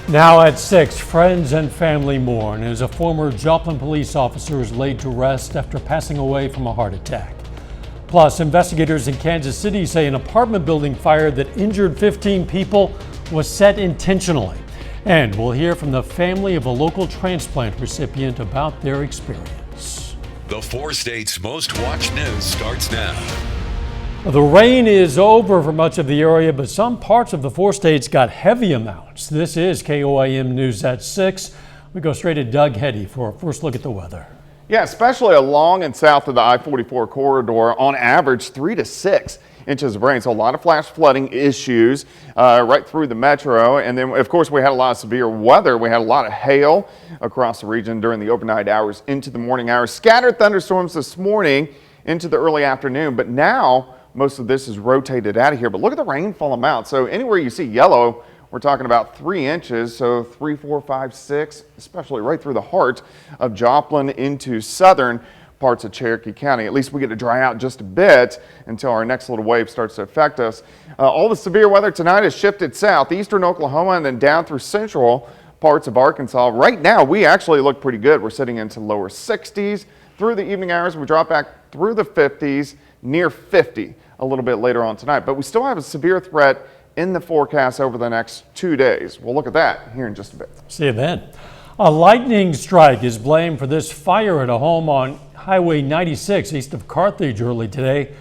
Now at 6, friends and family mourn as a former Joplin police officer is laid to rest after passing away from a heart attack. Plus, investigators in Kansas City say an apartment building fire that injured 15 people was set intentionally. And we'll hear from the family of a local transplant recipient about their experience. The 4 states' most watched news starts now. The rain is over for much of the area, but some parts of the 4 states got heavy amounts. This is KOAM News at 6. We go straight to Doug Heddy for a first look at the weather. Yeah, especially along and south of the I-44 corridor, on average 3 to 6 inches of rain. So a lot of flash flooding issues right through the metro. And then, of course, we had a lot of severe weather. We had a lot of hail across the region during the overnight hours into the morning hours. Scattered thunderstorms this morning into the early afternoon, but now most of this is rotated out of here. But look at the rainfall amount. So anywhere you see yellow, we're talking about 3 inches. So 3, 4, 5, 6, especially right through the heart of Joplin into southern parts of Cherokee County. At least we get to dry out just a bit until our next little wave starts to affect us. All the severe weather tonight has shifted south, eastern Oklahoma, and then down through central parts of Arkansas. Right now, we actually look pretty good. We're sitting into lower 60s. Through the evening hours, we drop back through the 50s, near 50 a little bit later on tonight. But we still have a severe threat in the forecast over the next 2 days. We'll look at that here in just a bit. See you then. A lightning strike is blamed for this fire at a home on Highway 96 east of Carthage early today.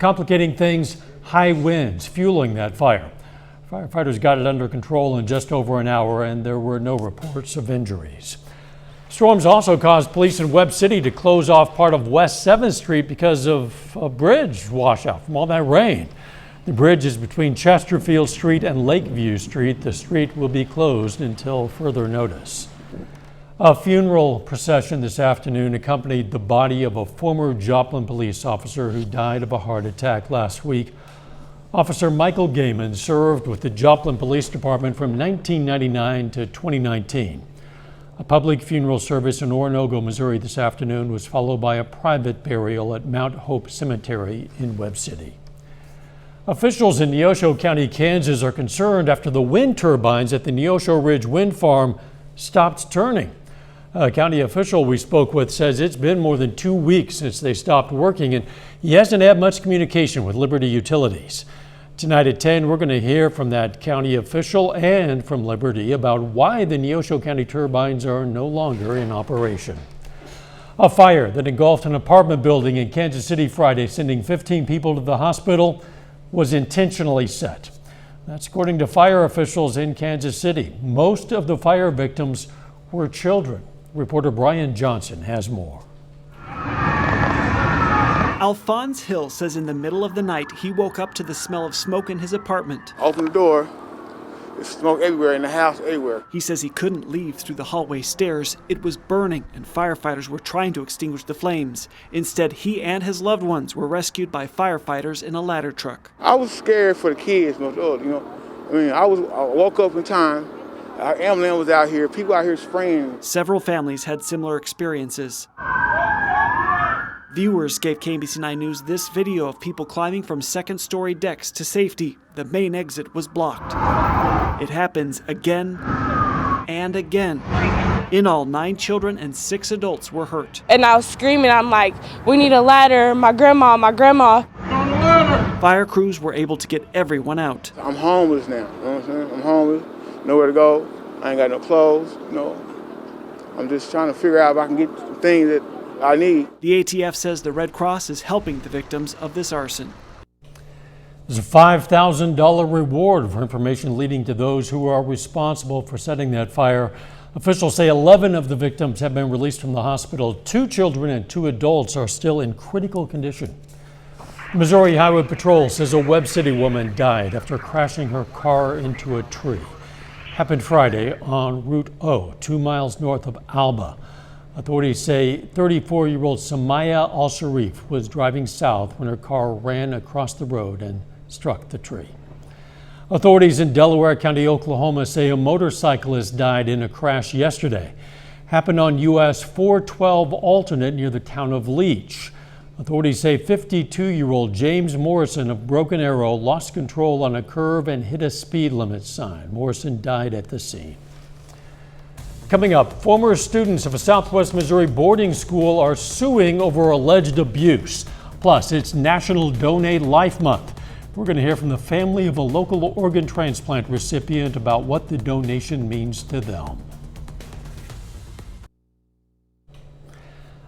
Complicating things, high winds fueling that fire. Firefighters got it under control in just over an hour, and there were no reports of injuries. Storms also caused police in Webb City to close off part of West 7th Street because of a bridge washout from all that rain. The bridge is between Chesterfield Street and Lakeview Street. The street will be closed until further notice. A funeral procession this afternoon accompanied the body of a former Joplin police officer who died of a heart attack last week. Officer Michael Gaiman served with the Joplin Police Department from 1999 to 2019. A public funeral service in Oronogo, Missouri this afternoon was followed by a private burial at Mount Hope Cemetery in Webb City. Officials in Neosho County, Kansas are concerned after the wind turbines at the Neosho Ridge Wind Farm stopped turning. A county official we spoke with says it's been more than 2 weeks since they stopped working, and he hasn't had much communication with Liberty Utilities. Tonight at 10, we're going to hear from that county official and from Liberty about why the Neosho County turbines are no longer in operation. A fire that engulfed an apartment building in Kansas City Friday, sending 15 people to the hospital, was intentionally set. That's according to fire officials in Kansas City. Most of the fire victims were children. Reporter Brian Johnson has more. Alphonse Hill says in the middle of the night he woke up to the smell of smoke in his apartment. Open the door, there's smoke everywhere in the house, everywhere. He says he couldn't leave through the hallway stairs. It was burning and firefighters were trying to extinguish the flames. Instead, he and his loved ones were rescued by firefighters in a ladder truck. I was scared for the kids, you know. I woke up in time. Our ambulance was out here, people out here spraying. Several families had similar experiences. Viewers gave KBC9 News this video of people climbing from second-story decks to safety. The main exit was blocked. It happens again and again. In all, 9 children and 6 adults were hurt. And I was screaming, I'm like, we need a ladder, my grandma. Fire crews were able to get everyone out. I'm homeless now, you know what I'm saying? I'm homeless, nowhere to go. I ain't got no clothes, you know. I'm just trying to figure out if I can get some things that I need. The ATF says the Red Cross is helping the victims of this arson. There's a $5,000 reward for information leading to those who are responsible for setting that fire. Officials say 11 of the victims have been released from the hospital. 2 children and 2 adults are still in critical condition. Missouri Highway Patrol says a Webb City woman died after crashing her car into a tree. Happened Friday on Route O, 2 miles north of Alba. Authorities say 34-year-old Samaya Al-Sharif was driving south when her car ran across the road and struck the tree. Authorities in Delaware County, Oklahoma say a motorcyclist died in a crash yesterday. Happened on US 412 alternate near the town of Leach. Authorities say 52-year-old James Morrison of Broken Arrow lost control on a curve and hit a speed limit sign. Morrison died at the scene. Coming up, former students of a Southwest Missouri boarding school are suing over alleged abuse. Plus, it's National Donate Life Month. We're going to hear from the family of a local organ transplant recipient about what the donation means to them.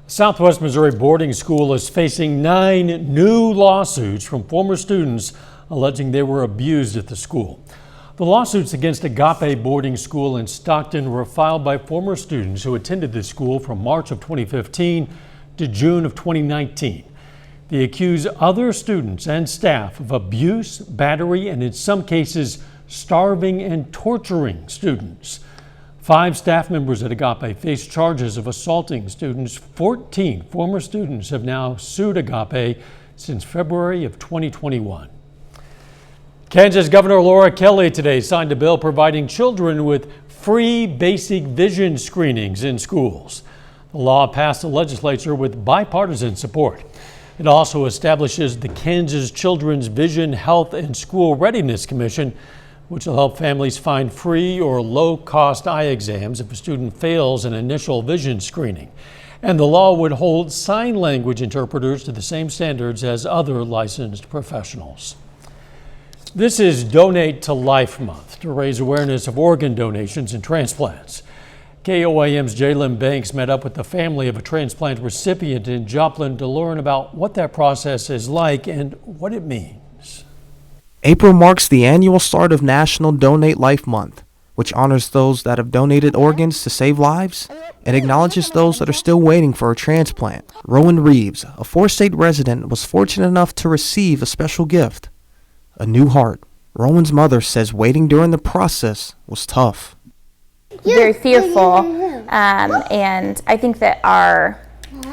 Southwest Missouri boarding school is facing 9 new lawsuits from former students alleging they were abused at the school. The lawsuits against Agape Boarding School in Stockton were filed by former students who attended the school from March of 2015 to June of 2019. They accuse other students and staff of abuse, battery, and in some cases, starving and torturing students. 5 staff members at Agape face charges of assaulting students. 14 former students have now sued Agape since February of 2021. Kansas Governor Laura Kelly today signed a bill providing children with free basic vision screenings in schools. The law passed the legislature with bipartisan support. It also establishes the Kansas Children's Vision, Health, and School Readiness Commission, which will help families find free or low-cost eye exams if a student fails an initial vision screening. And the law would hold sign language interpreters to the same standards as other licensed professionals. This is Donate to Life Month to raise awareness of organ donations and transplants. KOAM's Jalen Banks met up with the family of a transplant recipient in Joplin to learn about what that process is like and what it means. April marks the annual start of National Donate Life Month, which honors those that have donated organs to save lives and acknowledges those that are still waiting for a transplant. Rowan Reeves, a 4-state resident, was fortunate enough to receive a special gift, a new heart. Rowan's mother says waiting during the process was tough. Very fearful, and I think that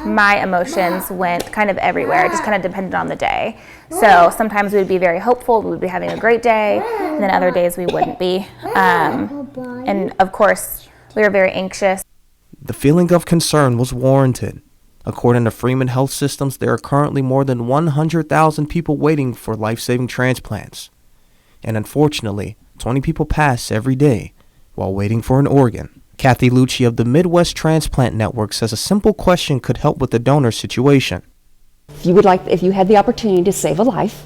my emotions went kind of everywhere. It just kind of depended on the day. So sometimes we'd be very hopeful, we'd be having a great day, and then other days we wouldn't be. And of course, we were very anxious. The feeling of concern was warranted. According to Freeman Health Systems, there are currently more than 100,000 people waiting for life-saving transplants. And unfortunately, 20 people pass every day while waiting for an organ. Kathy Lucci of the Midwest Transplant Network says a simple question could help with the donor situation. If you had the opportunity to save a life,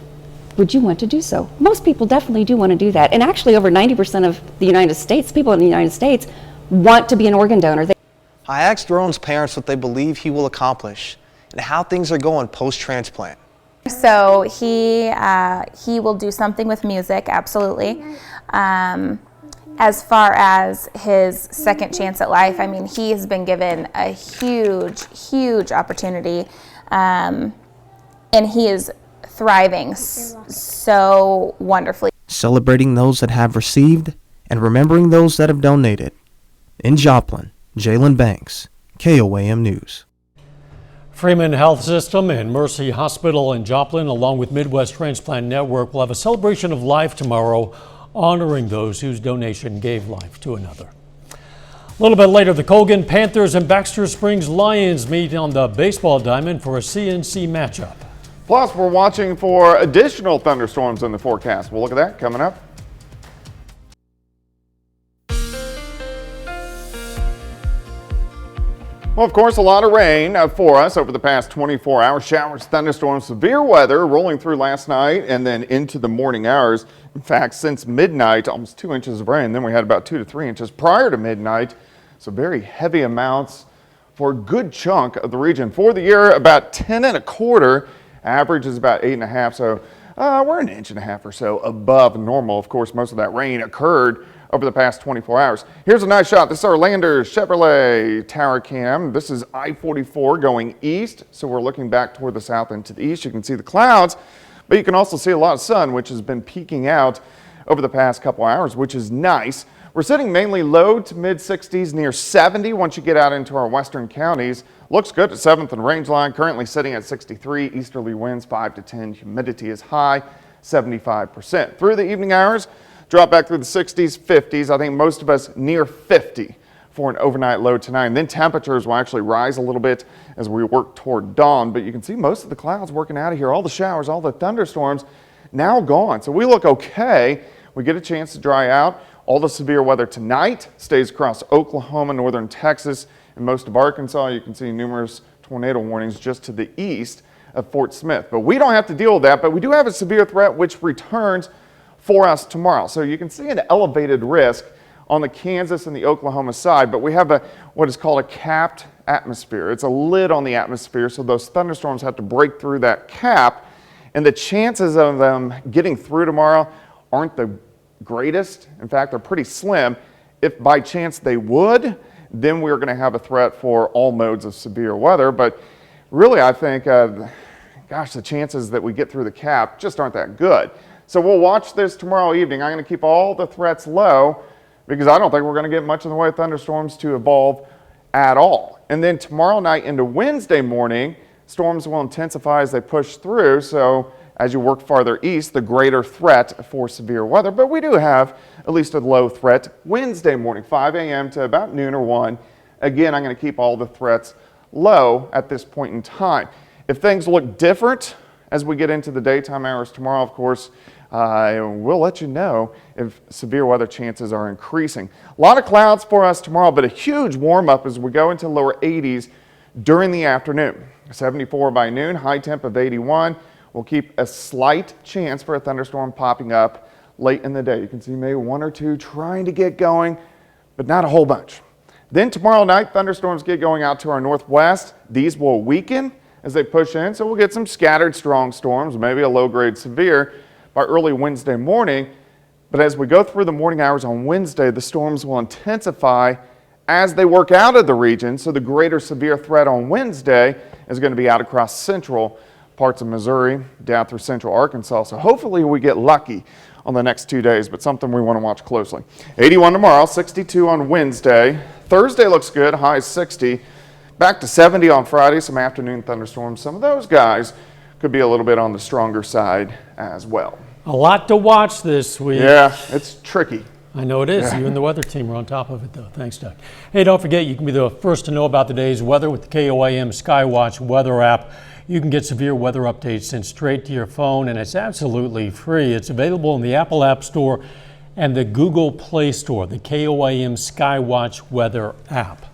would you want to do so? Most people definitely do want to do that. And actually over 90% of the United States, people in the United States, want to be an organ donor. I asked Rowan's parents what they believe he will accomplish and how things are going post-transplant. So he will do something with music, absolutely. As far as his second chance at life, I mean, he has been given a huge opportunity, and he is thriving so wonderfully. Celebrating those that have received and remembering those that have donated. In Joplin, Jalen Banks, KOAM News. Freeman Health System and Mercy Hospital in Joplin, along with Midwest Transplant Network, will have a celebration of life tomorrow, honoring those whose donation gave life to another. A little bit later, the Colgan Panthers and Baxter Springs Lions meet on the baseball diamond for a CNC matchup. Plus, we're watching for additional thunderstorms in the forecast. We'll look at that coming up. Well, of course, a lot of rain for us over the past 24 hours. Showers, thunderstorms, severe weather rolling through last night and then into the morning hours. In fact, since midnight, almost 2 inches of rain. Then we had about 2 to 3 inches prior to midnight. So very heavy amounts for a good chunk of the region. For the year, about 10.25. Average is about 8.5. So we're 1.5 inches or so above normal. Of course, most of that rain occurred over the past 24 hours. Here's a nice shot. This is our Landers Chevrolet Tower Cam. This is I-44 going east. So we're looking back toward the south and to the east. You can see the clouds, but you can also see a lot of sun, which has been peeking out over the past couple hours, which is nice. We're sitting mainly low to mid 60s, near 70 once you get out into our western counties. Looks good at 7th and Rangeline, currently sitting at 63. Easterly winds 5 to 10. Humidity is high, 75%. Through the evening hours, drop back through the 60s, 50s. I think most of us near 50 for an overnight low tonight. And then temperatures will actually rise a little bit as we work toward dawn. But you can see most of the clouds working out of here. All the showers, all the thunderstorms now gone. So we look okay. We get a chance to dry out. All the severe weather tonight stays across Oklahoma, northern Texas, and most of Arkansas. You can see numerous tornado warnings just to the east of Fort Smith. But we don't have to deal with that, but we do have a severe threat which returns for us tomorrow. So you can see an elevated risk on the Kansas and the Oklahoma side, but we have what is called a capped atmosphere. It's a lid on the atmosphere, so those thunderstorms have to break through that cap, and the chances of them getting through tomorrow aren't the greatest. In fact, they're pretty slim. If by chance they would, then we're going to have a threat for all modes of severe weather. But really, I think, gosh, the chances that we get through the cap just aren't that good. So we'll watch this tomorrow evening. I'm going to keep all the threats low because I don't think we're going to get much in the way of thunderstorms to evolve at all. And then tomorrow night into Wednesday morning, storms will intensify as they push through. So as you work farther east, the greater threat for severe weather. But we do have at least a low threat Wednesday morning, 5 a.m. to about noon or 1. Again, I'm going to keep all the threats low at this point in time. If things look different as we get into the daytime hours tomorrow, of course, we'll let you know if severe weather chances are increasing. A lot of clouds for us tomorrow, but a huge warm up as we go into lower 80s during the afternoon. 74 by noon, high temp of 81. We'll keep a slight chance for a thunderstorm popping up late in the day. You can see maybe 1 or 2 trying to get going, but not a whole bunch. Then tomorrow night, thunderstorms get going out to our northwest. These will weaken as they push in, so we'll get some scattered strong storms, maybe a low-grade severe by early Wednesday morning. But as we go through the morning hours on Wednesday, the storms will intensify as they work out of the region, so the greater severe threat on Wednesday is going to be out across central parts of Missouri down through central Arkansas. So hopefully we get lucky on the next 2 days, but something we want to watch closely. 81 tomorrow, 62 on Wednesday. Thursday looks good, high 60. Back to 70 on Friday, some afternoon thunderstorms. Some of those guys could be a little bit on the stronger side as well. A lot to watch this week. Yeah, it's tricky. I know it is. Yeah. You and the weather team are on top of it, though. Thanks, Doug. Hey, don't forget, you can be the first to know about the day's weather with the KOAM Skywatch weather app. You can get severe weather updates sent straight to your phone, and it's absolutely free. It's available in the Apple App Store and the Google Play Store, the KOAM Skywatch weather app.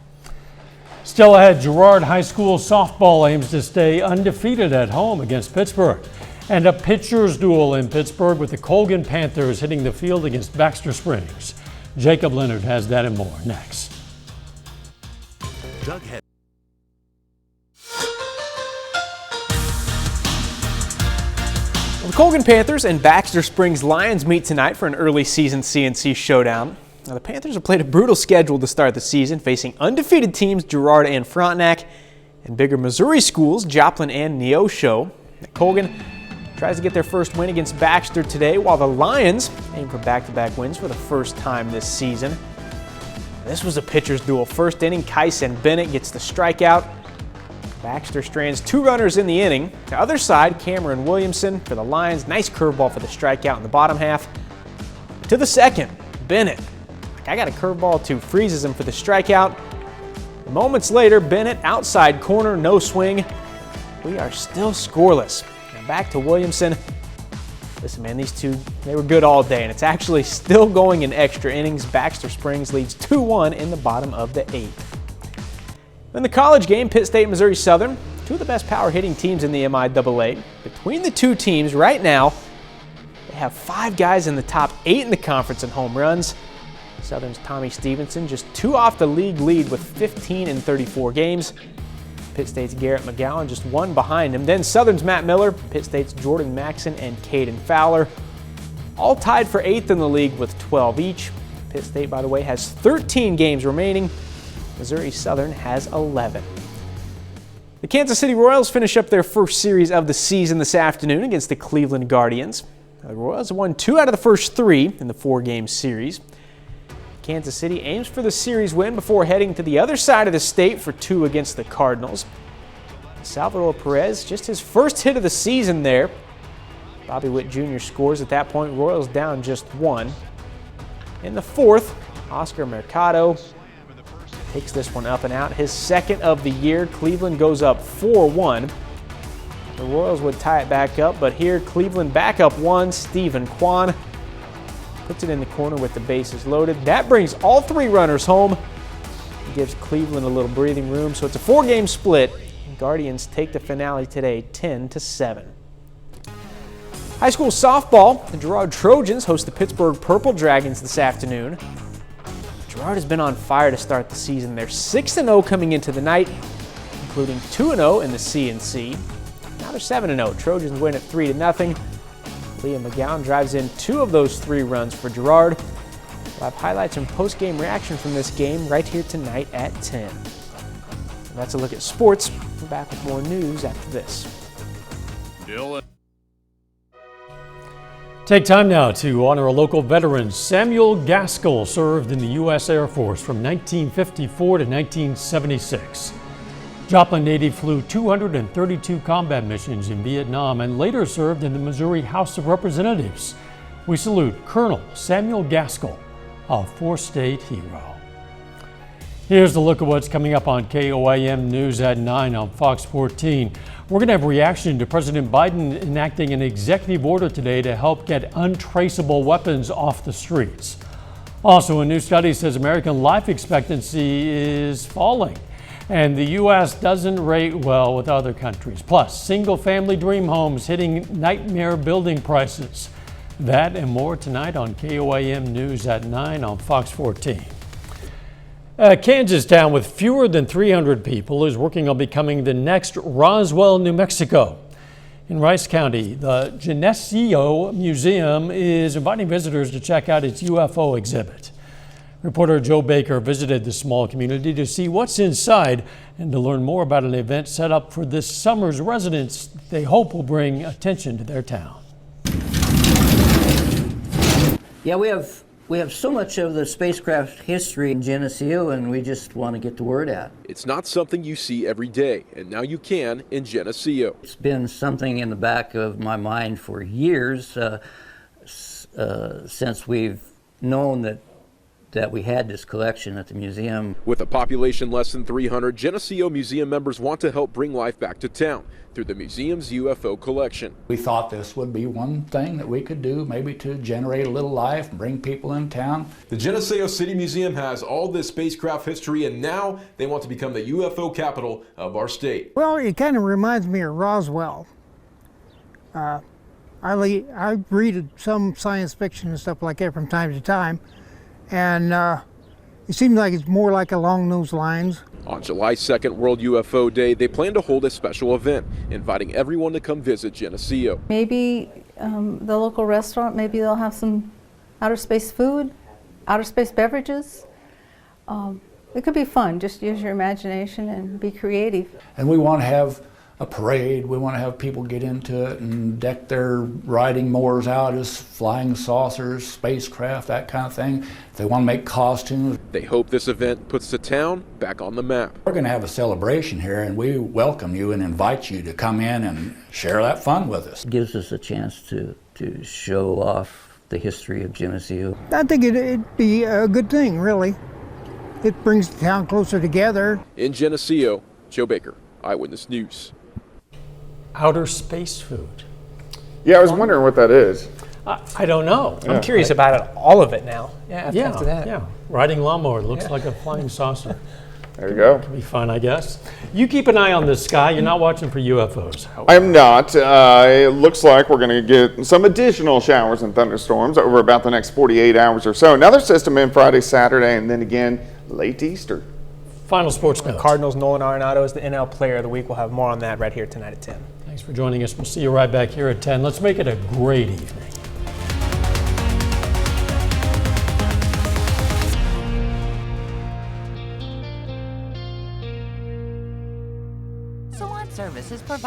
Still ahead, Girard High School softball aims to stay undefeated at home against Pittsburgh. And a pitcher's duel in Pittsburgh with the Colgan Panthers hitting the field against Baxter Springs. Jacob Leonard has that and more next. Doug The Colgan Panthers and Baxter Springs Lions meet tonight for an early season CNC showdown. Now, the Panthers have played a brutal schedule to start the season, facing undefeated teams Girard and Frontenac, and bigger Missouri schools Joplin and Neosho. Colgan tries to get their first win against Baxter today, while the Lions aim for back-to-back wins for the first time this season. This was a pitcher's duel. First inning, Kyson Bennett gets the strikeout. Baxter strands 2 runners in the inning. The other side, Cameron Williamson for the Lions. Nice curveball for the strikeout in the bottom half. To the second, Bennett. I got a curveball too, freezes him for the strikeout. Moments later, Bennett outside corner, no swing. We are still scoreless. And back to Williamson. Listen, man, these two, they were good all day, and it's actually still going in extra innings. Baxter Springs leads 2-1 in the bottom of the 8th. In the college game, Pitt State, Missouri Southern, 2 of the best power hitting teams in the MIAA. Between the 2 teams right now, they have 5 guys in the top 8 in the conference in home runs. Southern's Tommy Stevenson just 2 off the league lead with 15 in 34 games. Pitt State's Garrett McGowan just 1 behind him. Then Southern's Matt Miller, Pitt State's Jordan Maxson, and Caden Fowler. All tied for 8th in the league with 12 each. Pitt State, by the way, has 13 games remaining. Missouri Southern has 11. The Kansas City Royals finish up their first series of the season this afternoon against the Cleveland Guardians. The Royals won 2 out of the first 3 in the 4-game series. Kansas City aims for the series win before heading to the other side of the state for 2 against the Cardinals. Salvador Perez, just his first hit of the season there. Bobby Witt Jr. scores at that point, Royals down just 1. In the 4th, Oscar Mercado takes this one up and out, his 2nd of the year. Cleveland goes up 4-1. The Royals would tie it back up, but here Cleveland back up 1. Stephen Kwan puts it in the corner with the bases loaded. That brings all 3 runners home. It gives Cleveland a little breathing room, so it's a 4-game split. Guardians take the finale today 10-7. High school softball, the Girard Trojans host the Pittsburgh Purple Dragons this afternoon. Girard has been on fire to start the season. They're 6-0 coming into the night, including 2-0 in the CNC. Now they're 7-0. Trojans win at 3-0. Liam McGowan drives in 2 of those 3 runs for Girard. We'll have highlights and post-game reaction from this game right here tonight at 10. And that's a look at sports. We're back with more news after this. Take time now to honor a local veteran. Samuel Gaskell served in the U.S. Air Force from 1954 to 1976. Joplin native flew 232 combat missions in Vietnam and later served in the Missouri House of Representatives. We salute Colonel Samuel Gaskell, a 4-state hero. Here's a look at what's coming up on KOAM News at 9 on Fox 14. We're going to have a reaction to President Biden enacting an executive order today to help get untraceable weapons off the streets. Also, a new study says American life expectancy is falling, and the U.S. doesn't rate well with other countries. Plus, single-family dream homes hitting nightmare building prices. That and more tonight on KOAM News at 9 on Fox 14. A Kansas town with fewer than 300 people is working on becoming the next Roswell, New Mexico. In Rice County, the Geneseo Museum is inviting visitors to check out its UFO exhibit. Reporter Joe Baker visited the small community to see what's inside and to learn more about an event set up for this summer's residents they hope will bring attention to their town. Yeah, we have so much of the spacecraft history in Geneseo, and we just want to get the word out. It's not something you see every day, and now you can in Geneseo. It's been something in the back of my mind for years since we've known that we had this collection at the museum. With a population less than 300, Geneseo Museum members want to help bring life back to town through the museum's UFO collection. We thought this would be one thing that we could do, maybe to generate a little life, bring people in town. The Geneseo City Museum has all this spacecraft history, and now they want to become the UFO capital of our state. Well, it kind of reminds me of Roswell. I read some science fiction and stuff like that from time to time, and it seems like it's more like along those lines. On July 2nd, World UFO Day, they plan to hold a special event, inviting everyone to come visit Geneseo. Maybe the local restaurant, maybe they'll have some outer space food, outer space beverages. It could be fun. Just use your imagination and be creative. And we want to have a parade. We want to have people get into it and deck their riding mowers out as flying saucers, spacecraft, that kind of thing. If they want to make costumes. They hope this event puts the town back on the map. We're going to have a celebration here, and we welcome you and invite you to come in and share that fun with us. It gives us a chance to show off the history of Geneseo. I think it'd be a good thing, really. It brings the town closer together. In Geneseo, Joe Baker, Eyewitness News. Outer space food. Yeah, I was wondering what that is. I don't know. I'm curious about it, all of it now. After that. Yeah. Riding lawnmower looks like a flying saucer. There you go. Could be fun, I guess. You keep an eye on the sky. You're not watching for UFOs. I'm not. It looks like we're going to get some additional showers and thunderstorms over about the next 48 hours or so. Another system in Friday, Saturday, and then again late Easter. Final sports notes. Cardinals' Nolan Arenado is the NL Player of the Week. We'll have more on that right here tonight at 10. Thanks for joining us. We'll see you right back here at 10. Let's make it a great evening. Salon service is provided.